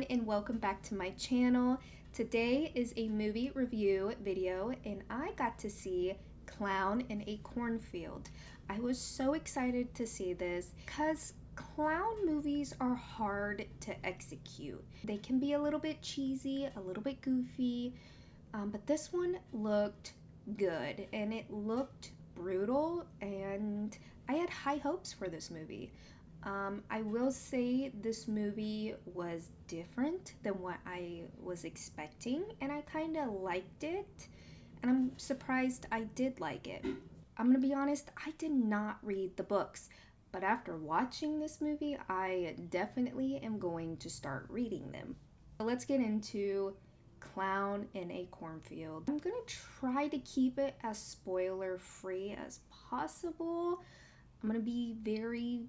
and welcome back to my channel. Today is a movie review video and I got to see Clown in a Cornfield. I was so excited to see this because clown movies are hard to execute. They can be a little bit cheesy, a little bit goofy, but this one looked good and it looked brutal, and I had high hopes for this movie. I will say this movie was different than what I was expecting, and I kind of liked it, and I'm surprised I did like it. I'm gonna be honest, I did not read the books, but after watching this movie, I definitely am going to start reading them. So let's get into Clown in a Cornfield. I'm gonna try to keep it as spoiler free as possible. I'm gonna be very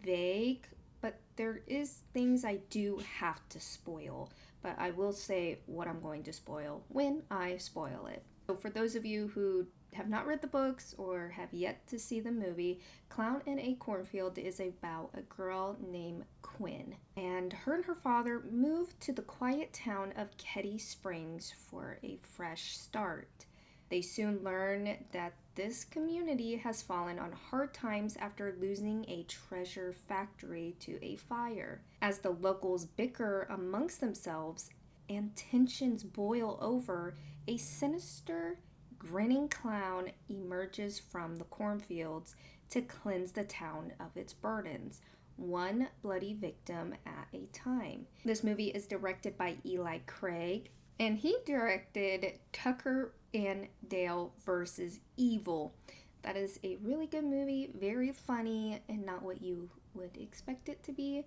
vague, but there is things I do have to spoil, but I will say what I'm going to spoil when I spoil it. So for those of you who have not read the books or have yet to see the movie, Clown in a Cornfield is about a girl named Quinn, and her father moved to the quiet town of Ketty Springs for a fresh start. They soon learn that this community has fallen on hard times after losing a treasure factory to a fire. As the locals bicker amongst themselves and tensions boil over, a sinister, grinning clown emerges from the cornfields to cleanse the town of its burdens, one bloody victim at a time. This movie is directed by Eli Craig, and he directed Tucker and Dale versus Evil. That is a really good movie, very funny, and not what you would expect it to be.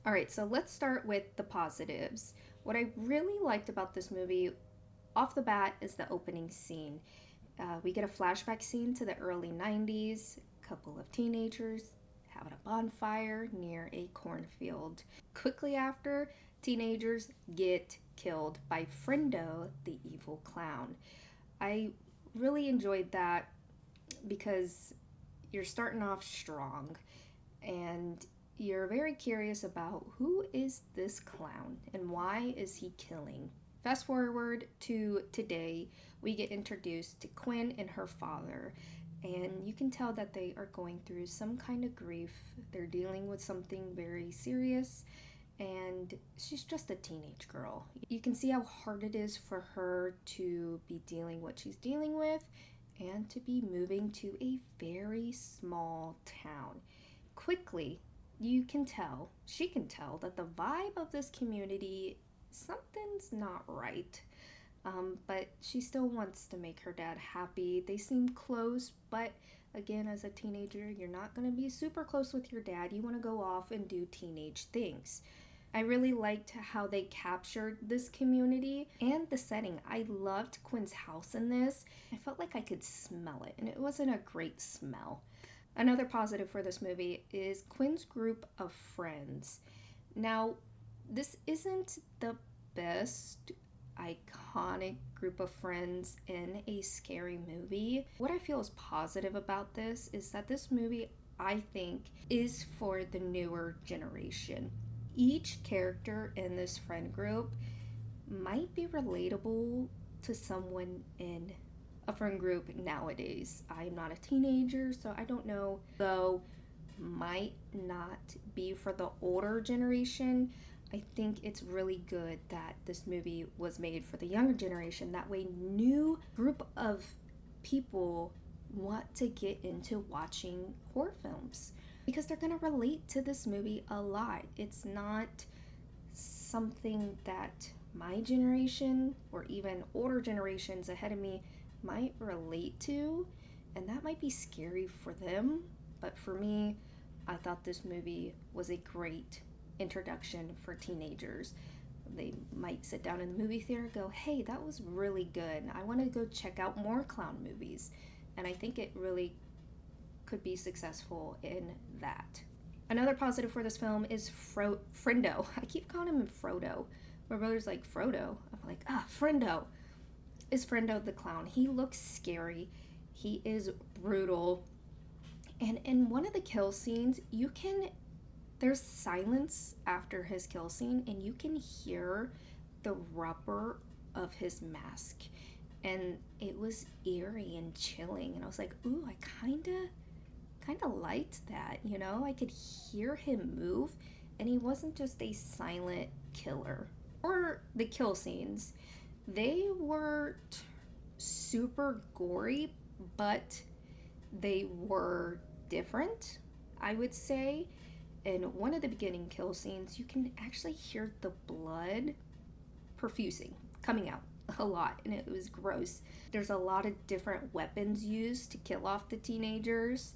Alright, so let's start with the positives. What I really liked about this movie off the bat is the opening scene. We get a flashback scene to the early 90s, a couple of teenagers having a bonfire near a cornfield. Quickly after, teenagers get killed by Friendo, the evil clown. I really enjoyed that because you're starting off strong and you're very curious about who is this clown and why is he killing. Fast forward to today, we get introduced to Quinn and her father, and you can tell that they are going through some kind of grief. They're dealing with something very serious, and she's just a teenage girl. You can see how hard it is for her to be dealing what she's dealing with and to be moving to a very small town. Quickly, she can tell that the vibe of this community, something's not right. But she still wants to make her dad happy. They seem close, but again, as a teenager, you're not going to be super close with your dad. You want to go off and do teenage things. I really liked how they captured this community and the setting. I loved Quinn's house in this. I felt like I could smell it, and it wasn't a great smell. Another positive for this movie is Quinn's group of friends. Now, this isn't the best iconic group of friends in a scary movie. What I feel is positive about this is that this movie, I think, is for the newer generation. Each character in this friend group might be relatable to someone in a friend group nowadays. I'm not a teenager, so I don't know, though might not be for the older generation. I think it's really good that this movie was made for the younger generation. That way, new group of people want to get into watching horror films because they're going to relate to this movie a lot. It's not something that my generation or even older generations ahead of me might relate to, and that might be scary for them. But for me, I thought this movie was a great introduction for teenagers. They might sit down in the movie theater and go, hey, that was really good. I want to go check out more clown movies. And I think it really could be successful in that. Another positive for this film is Friendo. I keep calling him Frodo. My brother's like, Frodo. I'm like, Friendo. Is Friendo the clown. He looks scary. He is brutal. And in one of the kill scenes, you can There's silence after his kill scene, and you can hear the rubber of his mask. And it was eerie and chilling. And I was like, ooh, I kinda liked that, you know? I could hear him move, and he wasn't just a silent killer. Or the kill scenes. They weren't super gory, but they were different, I would say. In one of the beginning kill scenes, you can actually hear the blood profusing, coming out a lot, and it was gross. There's a lot of different weapons used to kill off the teenagers,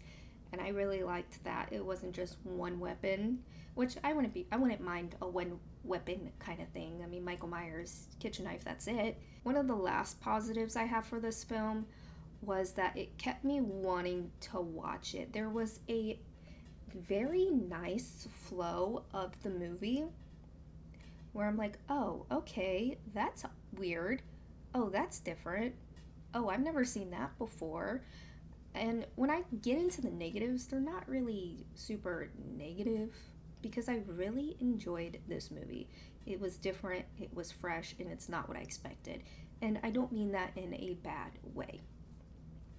and I really liked that it wasn't just one weapon, which I wouldn't mind a one weapon kind of thing. I mean, Michael Myers, kitchen knife, that's it. One of the last positives I have for this film was that it kept me wanting to watch it. There was a very nice flow of the movie where I'm like, oh, okay, that's weird. Oh, that's different. Oh, I've never seen that before. And when I get into the negatives, they're not really super negative because I really enjoyed this movie. It was different, it was fresh, and it's not what I expected. And I don't mean that in a bad way.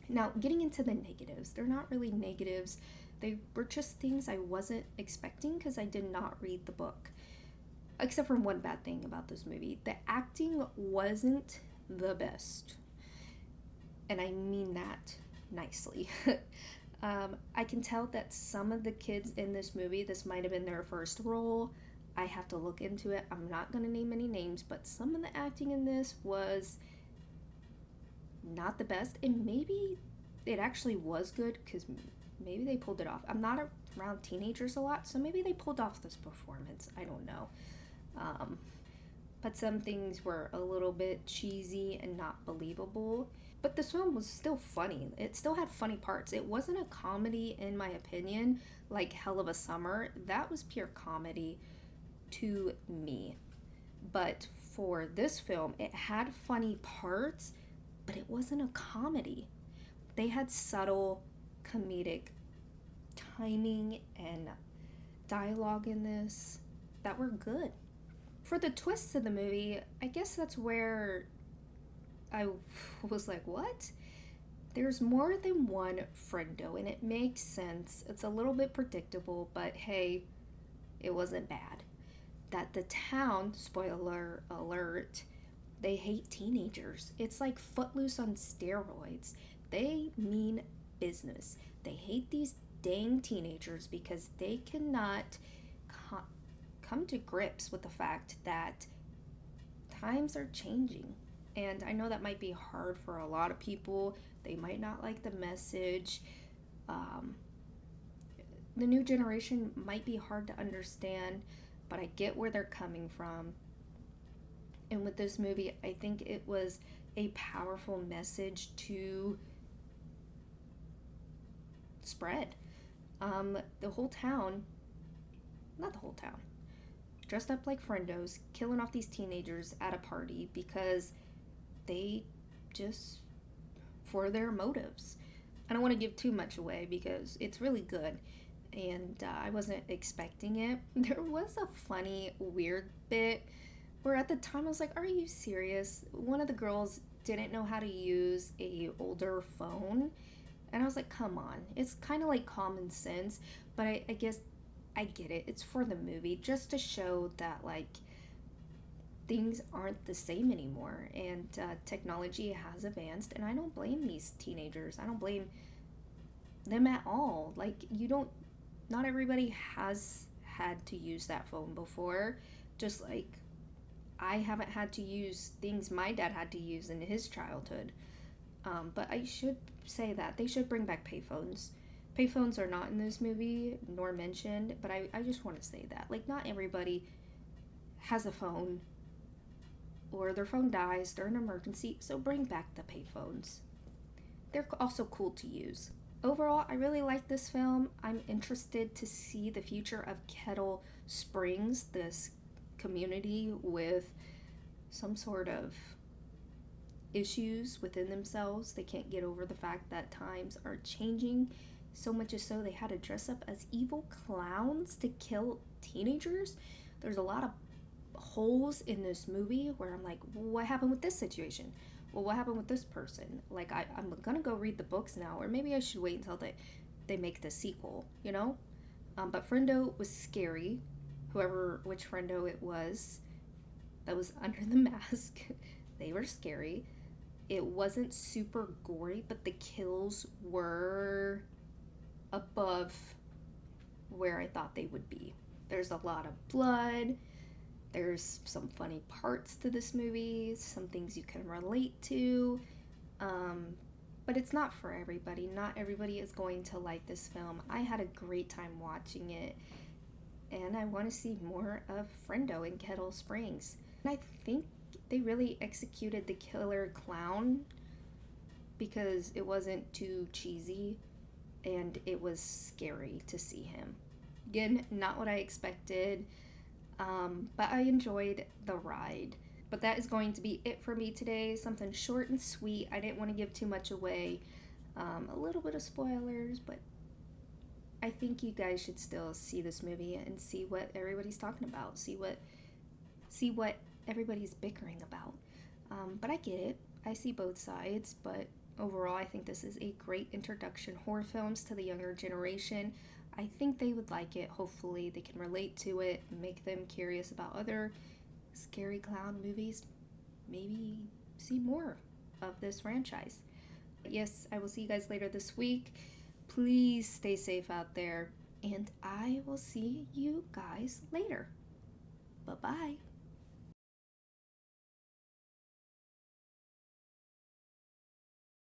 Now, getting into the negatives, they're not really negatives. They were just things I wasn't expecting because I did not read the book. Except for one bad thing about this movie. The acting wasn't the best. And I mean that nicely. I can tell that some of the kids in this movie, this might have been their first role. I have to look into it. I'm not going to name any names, but some of the acting in this was not the best. And maybe it actually was good because maybe they pulled it off. I'm not around teenagers a lot, so maybe they pulled off this performance. I don't know. But some things were a little bit cheesy and not believable. But this film was still funny. It still had funny parts. It wasn't a comedy, in my opinion, like Hell of a Summer. That was pure comedy to me. But for this film, it had funny parts, but it wasn't a comedy. They had subtle comedic timing and dialogue in this that were good. For the twists of the movie, I guess that's where I was like, what? There's more than one friendo, and it makes sense. It's a little bit predictable, but hey, it wasn't bad. That the town, spoiler alert, they hate teenagers. It's like Footloose on steroids. They mean business. They hate these dang teenagers because they cannot come to grips with the fact that times are changing. And I know that might be hard for a lot of people. They might not like the message. The new generation might be hard to understand, but I get where they're coming from. And with this movie, I think it was a powerful message to spread. The whole town, not the whole town, dressed up like friendos, killing off these teenagers at a party because they just, for their motives. I don't want to give too much away because it's really good, and I wasn't expecting it. There was a funny, weird bit where at the time I was like, are you serious? One of the girls didn't know how to use a older phone, and I was like, come on. It's kind of like common sense, but I guess I get it. It's for the movie, just to show that, like, things aren't the same anymore, and technology has advanced, and I don't blame these teenagers. I don't blame them at all. Like, not everybody has had to use that phone before, just like I haven't had to use things my dad had to use in his childhood. But I should say that they should bring back payphones. Payphones are not in this movie, nor mentioned, but I just want to say that. Like, not everybody has a phone, or their phone dies, they're an emergency, so bring back the payphones. They're also cool to use. Overall, I really like this film. I'm interested to see the future of Kettle Springs, this community with some sort of issues within themselves. They can't get over the fact that times are changing So much as so they had to dress up as evil clowns to kill teenagers. There's a lot of holes in this movie where I'm like, what happened with this situation? Well, what happened with this person? Like, I'm gonna go read the books now, or maybe I should wait until they make the sequel, you know? But Friendo was scary. Which Friendo it was that was under the mask, they were scary. It wasn't super gory, but the kills were above where I thought they would be. There's a lot of blood. There's some funny parts to this movie, some things you can relate to. But it's not for everybody. Not everybody is going to like this film. I had a great time watching it, and I want to see more of Friendo in Kettle Springs. And I think they really executed the killer clown because it wasn't too cheesy and it was scary to see him. Again, not what I expected, but I enjoyed the ride. But that is going to be it for me today. Something short and sweet. I didn't want to give too much away. A little bit of spoilers, but I think you guys should still see this movie and see what everybody's talking about. See what everybody's bickering about. But I get it. I see both sides, but overall I think this is a great introduction horror films to the younger generation. I think they would like it. Hopefully they can relate to it, make them curious about other scary clown movies, maybe see more of this franchise. Yes, I will see you guys later this week. Please stay safe out there, and I will see you guys later. Bye-bye.